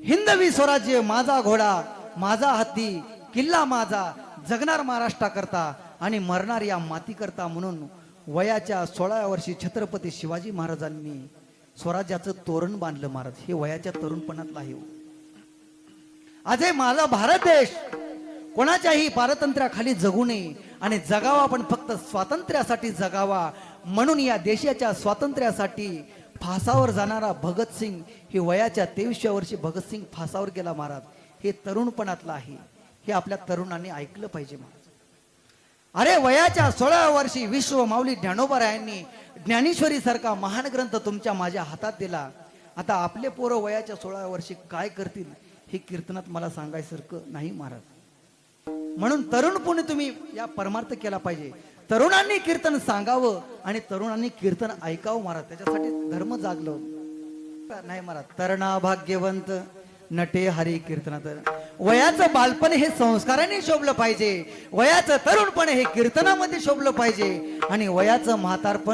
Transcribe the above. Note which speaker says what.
Speaker 1: हिंदवी स्वराज्य माझा घोडा माझा हत्ती किल्ला माझा, जगणार महाराष्ट्रा करता आणि मरणार या माती करता. म्हणून वयाच्या 16व्या वर्षी छत्रपती शिवाजी महाराजांनी स्वराज्याचं तोरण बांधलं. महाराज हे वयाच्या तरुणपणातलं आहे. आज हे माझा भारत देश कोणाच्याही पारतंत्र्याखाली जगू नये आणि जगावा पण फक्त स्वातंत्र्यासाठी जगावा. म्हणून या देशाच्या स्वातंत्र्यासाठी फासावर जाणारा भगतसिंग हे वयाच्या 23व्या वर्षी भगतसिंग फासावर गेला. महाराज हे तरुणपणातलं आहे. हे आपल्या तरुणांनी ऐकलं पाहिजे. महाराज अरे वयाच्या 16व्या वर्षी विश्व माऊली ज्ञानोबारायांनी ज्ञानेश्वरी सारखा महान ग्रंथ तुमच्या माझ्या हातात दिला. आता आपले पोरं वयाच्या 16व्या वर्षी काय करतील हे कीर्तनात मला सांगायसारखं नाही महाराज. म्हणून तरुणपणे तुम्ही या परमार्थ केला पाहिजे. तरुणांनी कीर्तन सांगावं आणि तरुणांनी कीर्तन ऐकावं महाराज. त्याच्यासाठी धर्म जागलं नाही महाराज. तरणा भाग्यवंत नटे हरी कीर्तनात. वयाचं बालपण हे संस्काराने शोभलं पाहिजे. वयाचं तरुणपण हे कीर्तनामध्ये शोभलं पाहिजे आणि वयाचं म्हातारपण